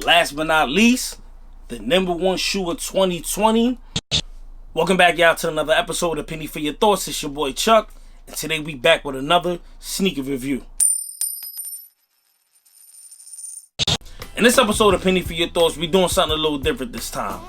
last but not least, the number one shoe of 2020. Welcome back, y'all, to another episode of Penny for Your Thoughts. It's your boy Chuck, and today we back with another sneaker review. In this episode of Penny for Your Thoughts, we're doing something a little different this time.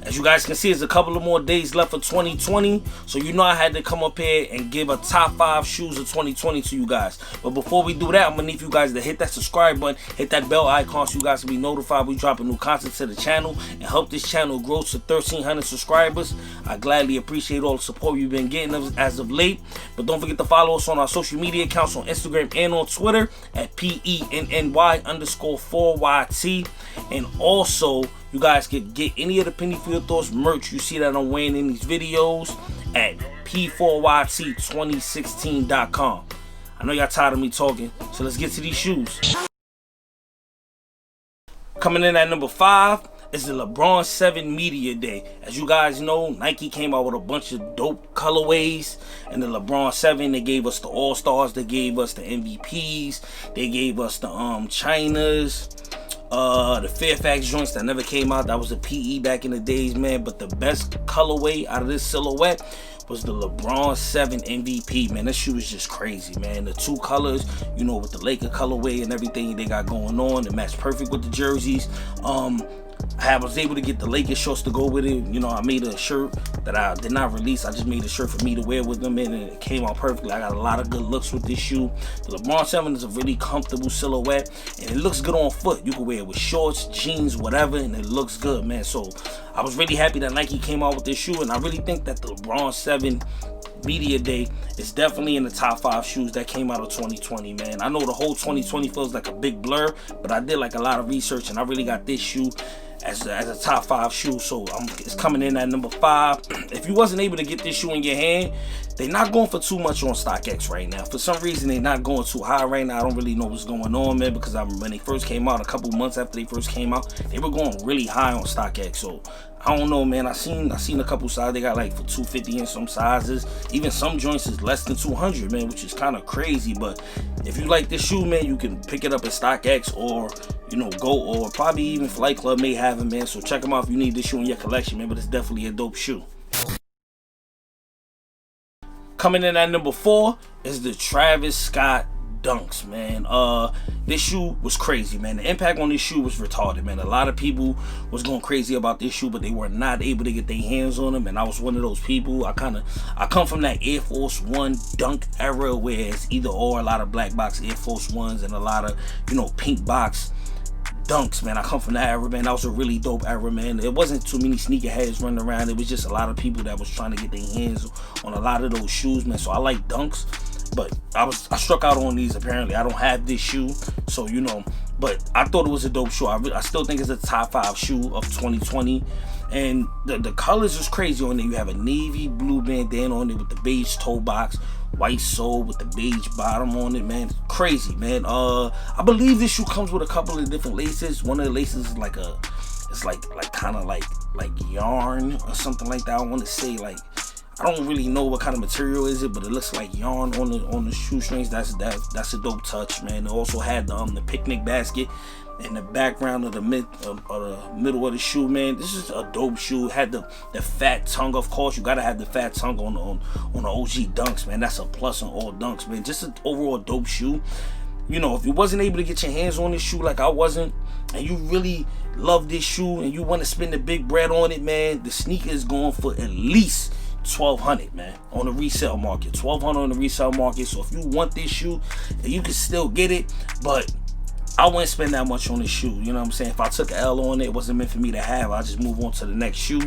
As you guys can see, there's a couple of more days left for 2020, so you know I had to come up here and give a top 5 shoes of 2020 to you guys. But before we do that, I'm gonna need you guys to hit that subscribe button, hit that bell icon so you guys can be notified when we drop new content to the channel and help this channel grow to 1,300 subscribers. I gladly appreciate all the support you've been getting as of late. But don't forget to follow us on our social media accounts on Instagram and on Twitter at PENNY_4YT. And also, you guys can get any of the Penny for Your Thoughts merch you see that I'm wearing in these videos at P4YT2016.com. I know y'all tired of me talking, so let's get to these shoes. Coming in at number 5 is the LeBron 7 Media Day. As you guys know, Nike came out with a bunch of dope colorways, and the LeBron 7, they gave us the All-Stars, they gave us the MVPs, they gave us the Chinas, the Fairfax joints that never came out. That was a PE back in the days, man. But the best colorway out of this silhouette was the LeBron 7 MVP, man. This shoe is just crazy, man. The two colors, you know, with the Laker colorway and everything they got going on, it matched perfect with the jerseys. I was able to get the Lakers shorts to go with it. You know, I made a shirt that I did not release. I just made a shirt for me to wear with them, and it came out perfectly. I got a lot of good looks with this shoe. The LeBron 7 is a really comfortable silhouette, and it looks good on foot. You can wear it with shorts, jeans, whatever, and it looks good, man. So I was really happy that Nike came out with this shoe, and I really think that the LeBron 7 Media Day is definitely in the top 5 shoes that came out of 2020, man. I know the whole 2020 feels like a big blur, but I did like a lot of research, and I really got this shoe as a top 5 shoe, so it's coming in at number 5. If you wasn't able to get this shoe in your hand, they're not going for too much on StockX right now. For some reason, they're not going too high right now. I don't really know what's going on, man, because when they first came out, a couple months after they first came out, they were going really high on StockX. So I don't know, man. I seen a couple sizes they got like for $250 in some sizes. Even some joints is less than $200, man, which is kind of crazy. But if you like this shoe, man, you can pick it up at StockX, or or probably even Flight Club may have it, man. So check them out if you need this shoe in your collection, man. But it's definitely a dope shoe. Coming in at number 4 is the Travis Scott Dunks, man. This shoe was crazy, man. The impact on this shoe was retarded, man. A lot of people was going crazy about this shoe, but they were not able to get their hands on them, and I was one of those people. I come from that Air Force One Dunk era, where it's either or, a lot of black box Air Force Ones and a lot of, pink box Dunks, man. I come from that era, man. That was a really dope era, man. It wasn't too many sneakerheads running around. It was just a lot of people that was trying to get their hands on a lot of those shoes, man. So I like Dunks, but I struck out on these. Apparently I don't have this shoe, so but I thought it was a dope shoe. I still think it's a top 5 shoe of 2020, and the colors is crazy on there. You have a navy blue bandana on it with the beige toe box, white sole with the beige bottom on it, man. Crazy, man. I believe this shoe comes with a couple of different laces. One of the laces is like kind of like yarn or something like that. I want to say, like, I don't really know what kind of material is it, but it looks like yarn on the shoestrings. That's a dope touch, man. It also had the picnic basket in the background of the middle of the shoe, man. This is a dope shoe. It had the fat tongue, of course. You gotta have the fat tongue on the OG Dunks, man. That's a plus on all Dunks, man. Just an overall dope shoe. If you wasn't able to get your hands on this shoe like I wasn't, and you really love this shoe and you want to spend the big bread on it, man, the sneaker is going for at least $1,200, man, on the resale market. $1,200 on the resale market. So if you want this shoe, you can still get it, but I wouldn't spend that much on this shoe. You know what I'm saying? If I took an L on it, it wasn't meant for me to have. I'll just move on to the next shoe.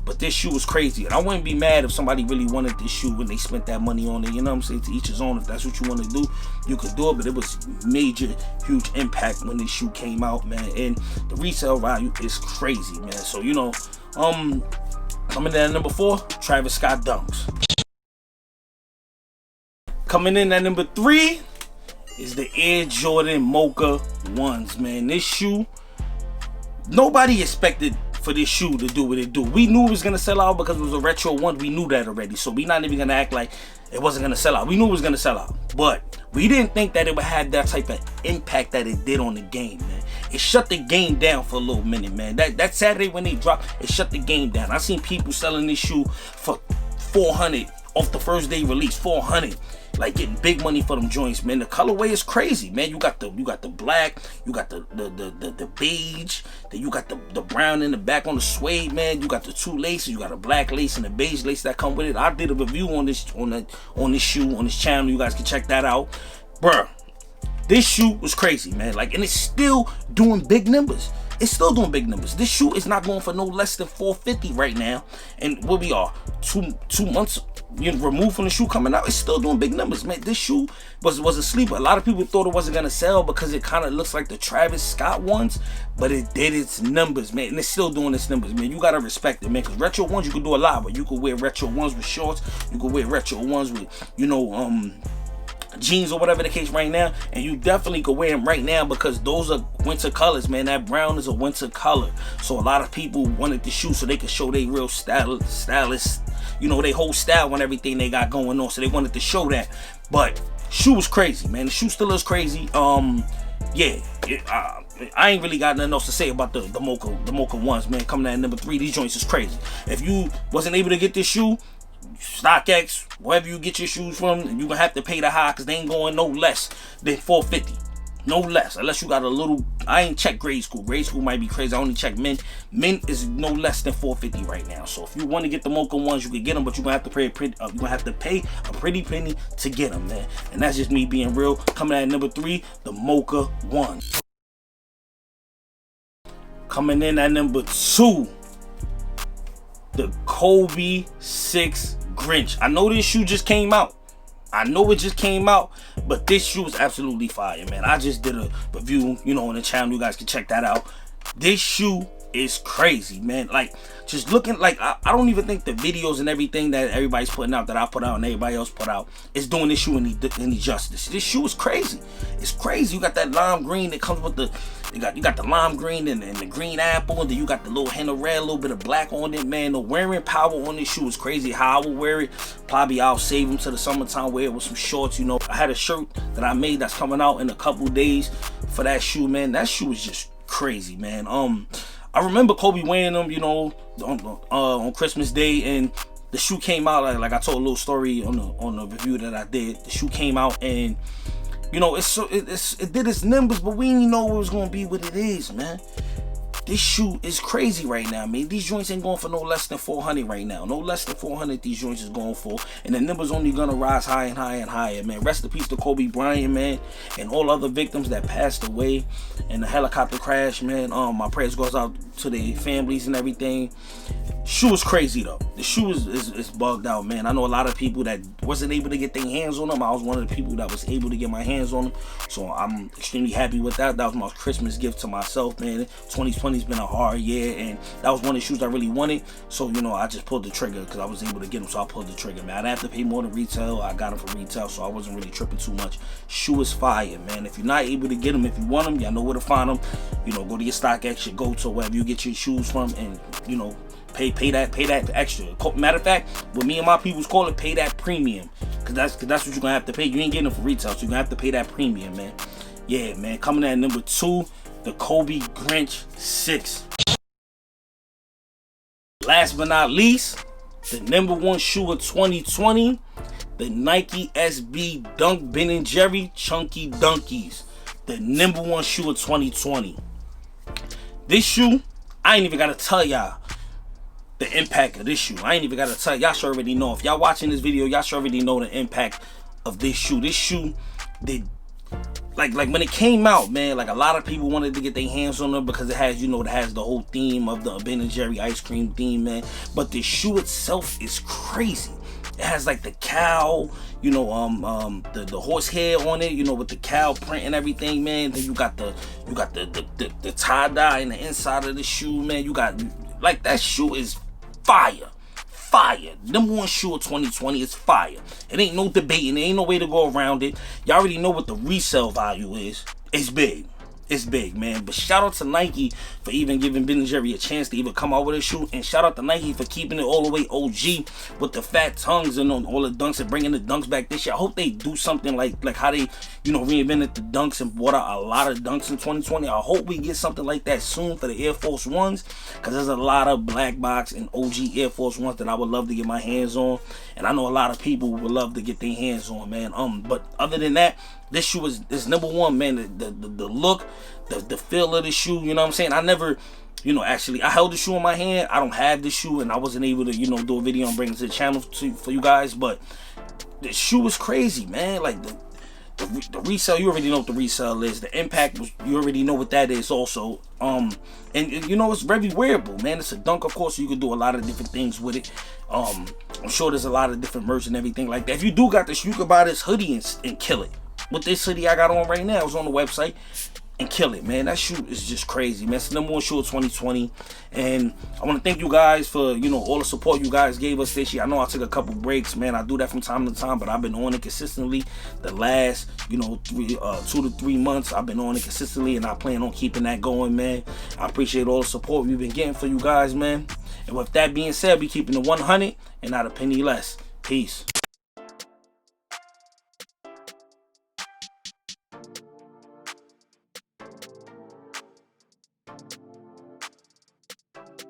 But this shoe was crazy, and I wouldn't be mad if somebody really wanted this shoe when they spent that money on it. You know what I'm saying? To each his own. If that's what you want to do, you could do it. But it was major, huge impact when this shoe came out, man. And the resale value is crazy, man. So coming in at number 4, Travis Scott Dunks. Coming in at number 3 is the Air Jordan Mocha 1s, man. This shoe, nobody expected for this shoe to do what it do. We knew it was gonna sell out because it was a retro one. We knew that already, so we not even gonna act like it wasn't gonna sell out. We knew it was gonna sell out, but we didn't think that it would have that type of impact that it did on the game, man. it shut the game down for a little minute, man. That Saturday when they dropped, it shut the game down. I seen people selling this shoe for $400 off the first day release, $400. Like getting big money for them joints, man. The colorway is crazy, man. You got the black, you got the beige, then you got the brown in the back on the suede, man. You got the two laces, you got a black lace and a beige lace that come with it. I did a review on this shoe on this channel. You guys can check that out, bruh. This shoe was crazy, man. Like, and it's still doing big numbers. It's still doing big numbers. This shoe is not going for no less than $450 right now. And where we are, two months removed from the shoe coming out, it's still doing big numbers, man. This shoe was a sleeper. A lot of people thought it wasn't gonna sell because it kind of looks like the Travis Scott ones, but it did its numbers, man. And it's still doing its numbers, man. You gotta respect it, man. Because retro ones you can do a lot, but you could wear retro ones with shorts. You could wear retro ones with, jeans or whatever the case right now, and you definitely could wear them right now because those are winter colors, man. That brown is a winter color, so a lot of people wanted the shoe so they could show they real stylist, they whole style and everything they got going on, so they wanted to show that. But shoe was crazy, man. The shoe still is crazy. I ain't really got nothing else to say about the Mocha ones, man. Coming at number 3, these joints is crazy. If you wasn't able to get this shoe, StockX, wherever you get your shoes from, you're gonna have to pay the high because they ain't going no less than $450. No less, unless you got a little. I ain't check grade school. Grade school might be crazy. I only check men. Men is no less than $450 right now. So if you want to get the Mocha ones, you can get them, but you're gonna have to pay a pretty penny to get them, man. And that's just me being real. Coming at number 3, the Mocha one. Coming in at number 2, the Kobe 6 Grinch. I know this shoe just came out. I know it just came out, but this shoe is absolutely fire, man. I just did a review, on the channel. You guys can check that out. This shoe is crazy, man. Like, just looking, like, I don't even think the videos and everything that everybody's putting out, that I put out and everybody else put out, is doing this shoe any justice. This shoe is crazy. It's crazy. You got that lime green that comes with the, you got the lime green and the green apple, and then you got the little hint of red, a little bit of black on it, man. The wearing power on this shoe is crazy. How I will wear it, probably I'll save them to the summertime, wear it with some shorts, I had a shirt that I made that's coming out in a couple days for that shoe, man. That shoe is just crazy, man. I remember Kobe wearing them, on Christmas Day, and the shoe came out, like I told a little story on the review that I did. The shoe came out, and it did its numbers, but we didn't know it was gonna be what it is, man. This shoe is crazy right now, man. These joints ain't going for no less than $400 right now. No less than $400 these joints is going for. And the numbers only gonna rise higher and higher and higher, man. Rest in peace to Kobe Bryant, man, and all other victims that passed away in the helicopter crash, man. My prayers goes out to their families and everything. Shoe is crazy though. The shoe is bugged out, man. I know a lot of people that wasn't able to get their hands on them. I was one of the people that was able to get my hands on them, so I'm extremely happy with that. That was my Christmas gift to myself, man. 2020's been a hard year, and that was one of the shoes I really wanted. So I just pulled the trigger because I was able to get them. So I pulled the trigger, man. I didn't have to pay more than retail. I got them for retail, so I wasn't really tripping too much. Shoe is fire, man. If you're not able to get them, if you want them, y'all know where to find them. Go to your StockX, your go to wherever you get your shoes from, and pay that extra. Matter of fact, what me and my peoples call it, pay that premium, cause that's what you're gonna have to pay. You ain't getting them for retail, so you're gonna have to pay that premium, man. Yeah, man. Coming at number 2, the Kobe Grinch 6. Last but not least, the number 1 shoe of 2020, the Nike SB Dunk Ben & Jerry Chunky Dunkies. The number 1 shoe of 2020. This shoe, I ain't even gotta tell y'all the impact of this shoe. I ain't even gotta tell y'all. Should already know. If y'all watching this video, y'all should already know the impact of this shoe. This shoe did, like when it came out, man, like a lot of people wanted to get their hands on it because it has, it has the whole theme of the Ben & Jerry ice cream theme, man. But the shoe itself is crazy. It has like the cow, the horse hair on it, with the cow print and everything, man. Then you got the tie dye in the inside of the shoe, man. You got, like, that shoe is fire. Number 1 shoe of 2020 is fire. It ain't no debating. There ain't no way to go around it. Y'all already know what the resale value is. It's big. it's big, man. But shout out to Nike for even giving Ben & Jerry a chance to even come out with a shoe, and shout out to Nike for keeping it all the way OG with the fat tongues and all the dunks and bringing the dunks back this year. I hope they do something like how they, you know, reinvented the dunks and brought out a lot of dunks in 2020. I hope we get something like that soon for the Air Force Ones, because there's a lot of black box and OG Air Force Ones that I would love to get my hands on, and I know a lot of people would love to get their hands on, man. But other than that, this shoe is number one, man. The look, the feel of the shoe, you know what I'm saying? I never, you know, actually, I held the shoe in my hand. I don't have the shoe, and I wasn't able to, you know, do a video and bring it to the channel for you guys, but the shoe was crazy, man. Like, the resale, you already know what the resale is. The impact, you already know what that is also. And you know, it's very wearable, man. It's a dunk, of course, so you can do a lot of different things with it. I'm sure there's a lot of different merch and everything like that. If you do got this, you can buy this hoodie and kill it. With this hoodie I got on right now, it's on the website, and kill it, man. That shoe is just crazy, man. It's the #1 shoe of 2020, and I want to thank you guys for, you know, all the support you guys gave us this year. I know I took a couple breaks, man. I do that from time to time, but I've been on it consistently. The last, you know, 2 to 3 months, I've been on it consistently, and I plan on keeping that going, man. I appreciate all the support we've been getting for you guys, man. And with that being said, we keeping it 100 and not a penny less. Peace.